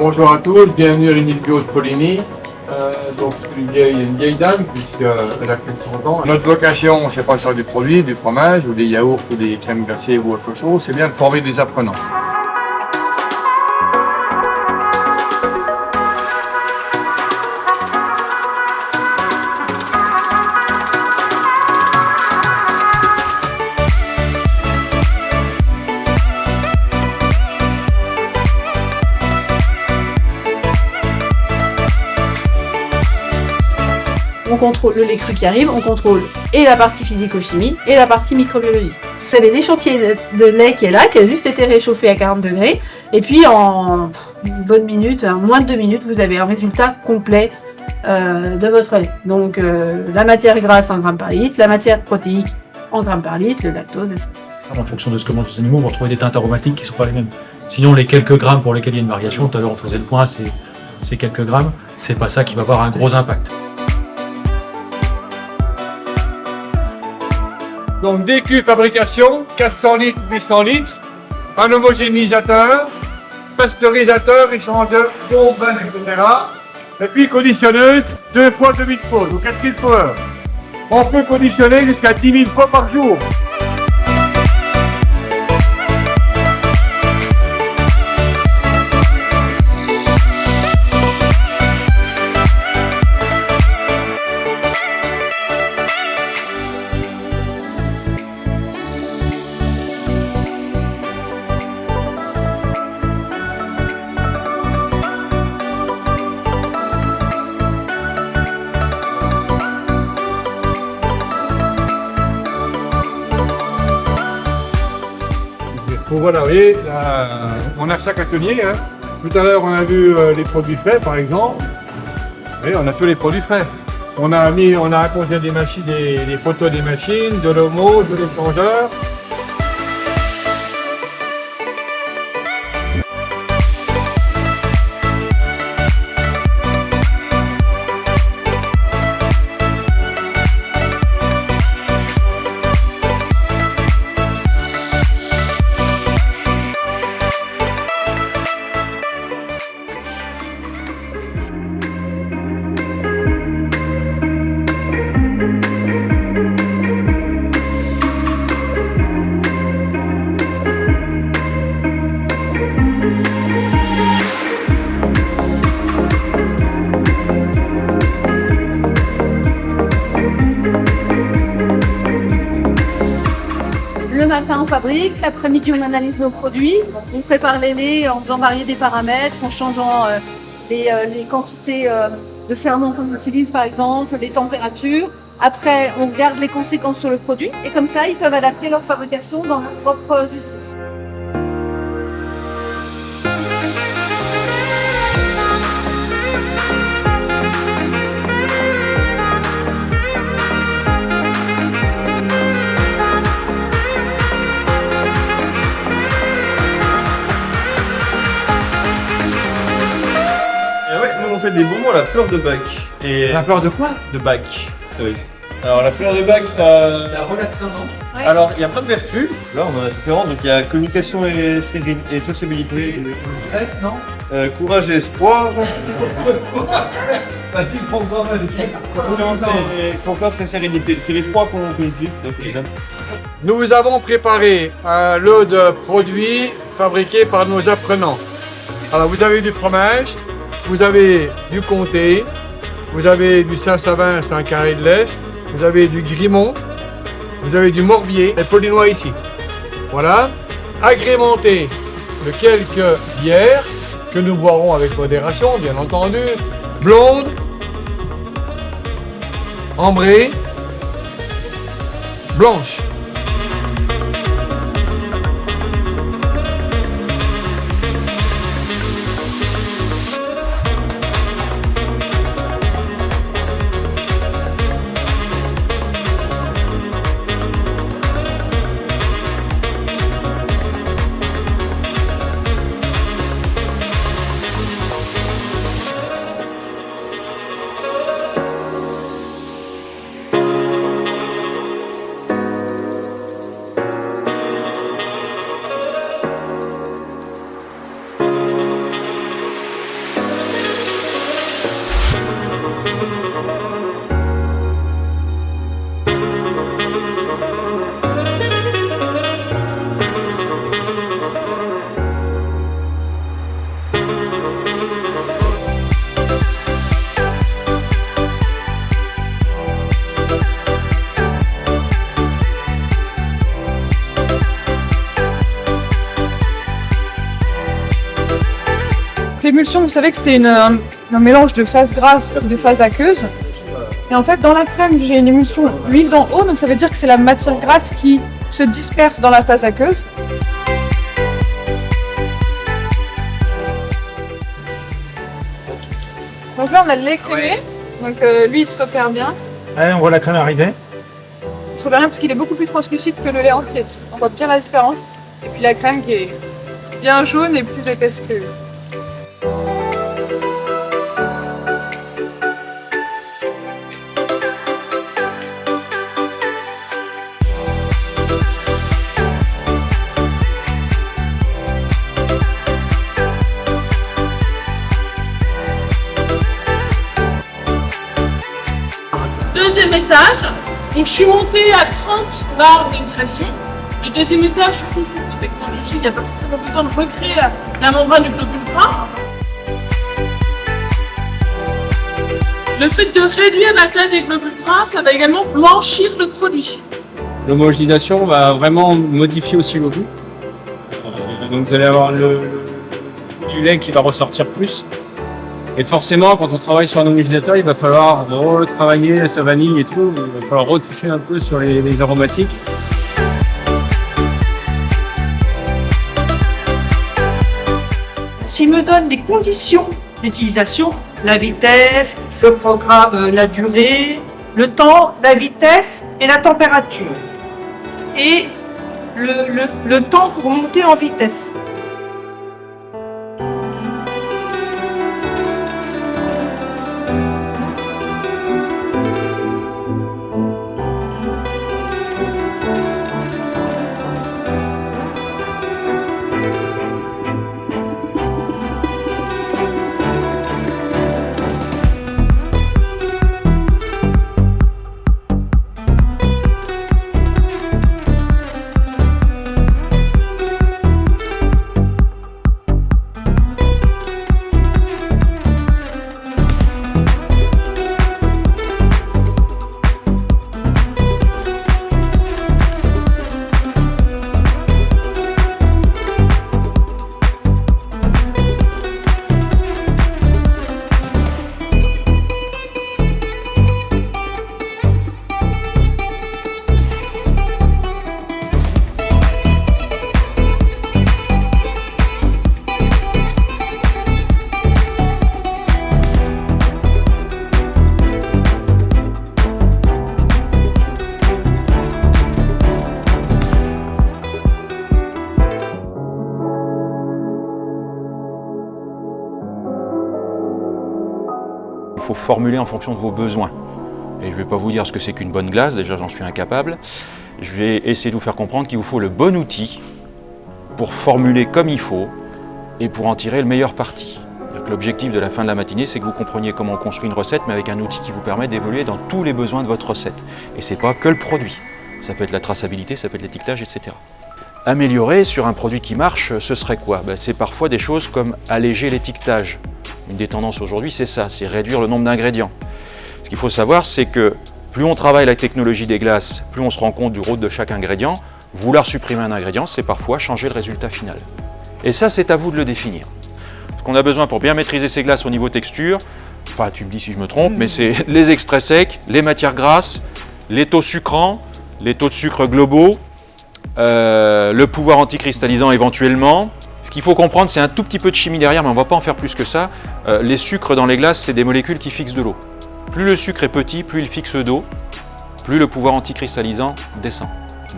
bonjour à tous, bienvenue à l'unité bio de Poligny. Donc une vieille dame puisqu'elle a plus de 100 ans. Notre vocation, c'est pas de faire du produit, du fromage ou des yaourts ou des crèmes glacées ou autre chose, c'est bien de former des apprenants. On contrôle le lait cru qui arrive, on contrôle et la partie physico-chimie et la partie microbiologie. Vous avez l'échantillon de lait qui est là, qui a juste été réchauffé à 40 degrés. Et puis en une bonne minute, en moins de 2 minutes, vous avez un résultat complet de votre lait. Donc la matière grasse en grammes par litre, la matière protéique en grammes par litre, le lactose, etc. En fonction de ce que mangent les animaux, on va retrouver des teintes aromatiques qui ne sont pas les mêmes. Sinon, les quelques grammes pour lesquels il y a une variation, tout à l'heure on faisait le point, c'est quelques grammes, c'est pas ça qui va avoir un gros impact. Donc DQ fabrication, 400 litres, 800 litres, un homogénéisateur, pasteurisateur, échangeur, pompe, etc. Et puis conditionneuse, 2 fois 2000 fois, ou 4000 fois heure. On peut conditionner jusqu'à 10 000 fois par jour. Donc voilà, vous voyez, là, on a chaque atelier. Hein. Tout à l'heure, on a vu les produits frais, par exemple. Vous voyez, on a tous les produits frais. On a apposé des machines, des photos des machines, de l'homo, de l'échangeur. Le matin, on fabrique. L'après-midi, on analyse nos produits. On prépare les laits en faisant varier des paramètres, en changeant les quantités de ferments qu'on utilise, par exemple, les températures. Après, on regarde les conséquences sur le produit. Et comme ça, ils peuvent adapter leur fabrication dans leurs propres usines. On fait des bonbons à la fleur de bac. Et La fleur de quoi? de bac. Oui. Alors la fleur de bac, ça. C'est relaxant, non? Ouais. Alors il y a plein de vertus. Là on en a différentes. Donc il y a communication et sociabilité. Non? Courage et espoir. Vas-y, prends-toi, Confiance et sérénité. C'est les trois qu'on utilise. C'est bien. Nous vous avons préparé un lot de produits fabriqués par nos apprenants. Alors vous avez du fromage, vous avez du comté, vous avez du Saint-Savin, c'est un carré de l'Est, vous avez du Grimont, vous avez du Morbier et Polignois ici. Voilà, agrémenté de quelques bières que nous boirons avec modération, bien entendu, blonde, ambrée, blanche. Donc l'émulsion, vous savez que c'est un mélange de phase grasse et de phase aqueuse. Et en fait, dans la crème, j'ai une émulsion d'huile d'en haut, donc ça veut dire que c'est la matière grasse qui se disperse dans la phase aqueuse. Donc là, on a le lait crémé, donc lui, il se repère bien. Allez, on voit la crème arriver. Il se repère bien parce qu'il est beaucoup plus translucide que le lait entier. On voit bien la différence. Et puis la crème qui est bien jaune et plus épaisse que... Deuxième étage, donc je suis montée à 30 bars d'impression. Le deuxième étage, surtout sous la technologie, il n'y a pas forcément besoin de recréer la membrane du globule gras. Le fait de réduire la taille des globules gras, ça va également blanchir le produit. L'homogénéisation va vraiment modifier aussi le goût. Donc vous allez avoir du lait qui va ressortir plus. Et forcément, quand on travaille sur un homogénéateur, il va falloir retravailler sa vanille et tout. Il va falloir retoucher un peu sur les aromatiques. S'il me donne les conditions d'utilisation, la vitesse, le programme, la durée, le temps, la vitesse et la température. Et le temps pour monter en vitesse. Il faut formuler en fonction de vos besoins. Et je ne vais pas vous dire ce que c'est qu'une bonne glace, déjà j'en suis incapable. Je vais essayer de vous faire comprendre qu'il vous faut le bon outil pour formuler comme il faut et pour en tirer le meilleur parti. L'objectif de la fin de la matinée, c'est que vous compreniez comment on construit une recette, mais avec un outil qui vous permet d'évoluer dans tous les besoins de votre recette. Et ce n'est pas que le produit. Ça peut être la traçabilité, ça peut être l'étiquetage, etc. Améliorer sur un produit qui marche, ce serait quoi? C'est parfois des choses comme alléger l'étiquetage. Une des tendances aujourd'hui, c'est ça, c'est réduire le nombre d'ingrédients. Ce qu'il faut savoir, c'est que plus on travaille la technologie des glaces, plus on se rend compte du rôle de chaque ingrédient. Vouloir supprimer un ingrédient, c'est parfois changer le résultat final. Et ça, c'est à vous de le définir. Ce qu'on a besoin pour bien maîtriser ces glaces au niveau texture, enfin tu me dis si je me trompe, mais c'est les extraits secs, les matières grasses, les taux sucrants, les taux de sucre globaux, le pouvoir anticristallisant éventuellement. Ce qu'il faut comprendre, c'est un tout petit peu de chimie derrière, mais on ne va pas en faire plus que ça. Les sucres dans les glaces, c'est des molécules qui fixent de l'eau. Plus le sucre est petit, plus il fixe d'eau, plus le pouvoir anticristallisant descend.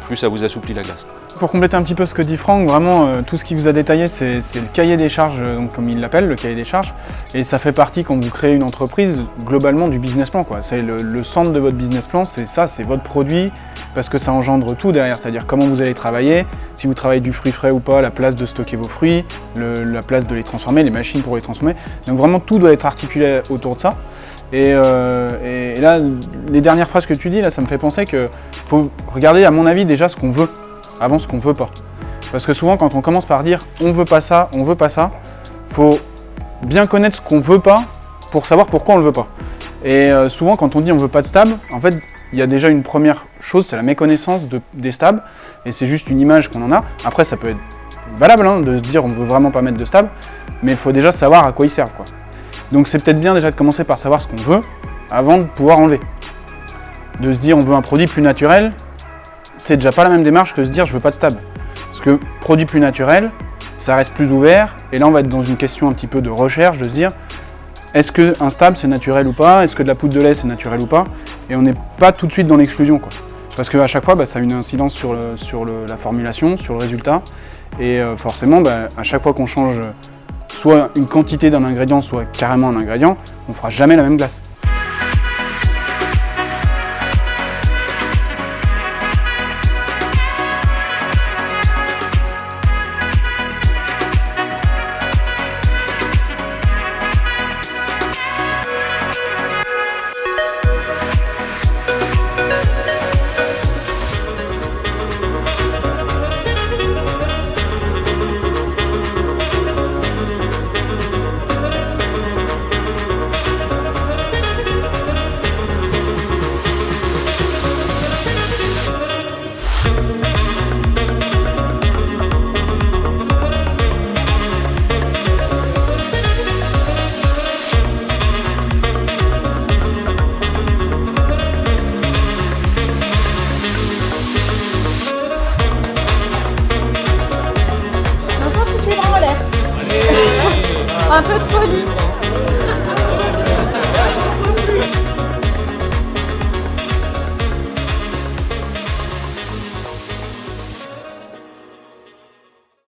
Plus ça vous assouplit la glace. Pour compléter un petit peu ce que dit Franck, vraiment tout ce qu'il vous a détaillé, c'est le cahier des charges, donc, comme il l'appelle, le cahier des charges. Et ça fait partie, quand vous créez une entreprise, globalement du business plan. C'est le centre de votre business plan, c'est ça, c'est votre produit, parce que ça engendre tout derrière, c'est-à-dire comment vous allez travailler, si vous travaillez du fruit frais ou pas, la place de stocker vos fruits, la place de les transformer, les machines pour les transformer. Donc vraiment tout doit être articulé autour de ça. Et là, les dernières phrases que tu dis, là, ça me fait penser qu'il faut regarder, à mon avis, déjà ce qu'on veut, avant ce qu'on veut pas. Parce que souvent, quand on commence par dire on veut pas ça, faut bien connaître ce qu'on veut pas pour savoir pourquoi on le veut pas. Et souvent, quand on dit on veut pas de stab, en fait, il y a déjà une première chose, c'est la méconnaissance des stabs, et c'est juste une image qu'on en a. Après, ça peut être valable hein, de se dire on veut vraiment pas mettre de stable, mais il faut déjà savoir à quoi ils servent, quoi. Donc c'est peut-être bien déjà de commencer par savoir ce qu'on veut avant de pouvoir enlever. De se dire on veut un produit plus naturel, c'est déjà pas la même démarche que se dire je veux pas de stable. Parce que produit plus naturel, ça reste plus ouvert, et là on va être dans une question un petit peu de recherche, de se dire est-ce qu'un stable c'est naturel ou pas, est-ce que de la poudre de lait c'est naturel ou pas, et on n'est pas tout de suite dans l'exclusion, quoi. Parce qu'à chaque fois, ça a une incidence sur la formulation, sur le résultat. Et forcément, à chaque fois qu'on change soit une quantité d'un ingrédient, soit carrément un ingrédient, on ne fera jamais la même glace. Un peu de folie.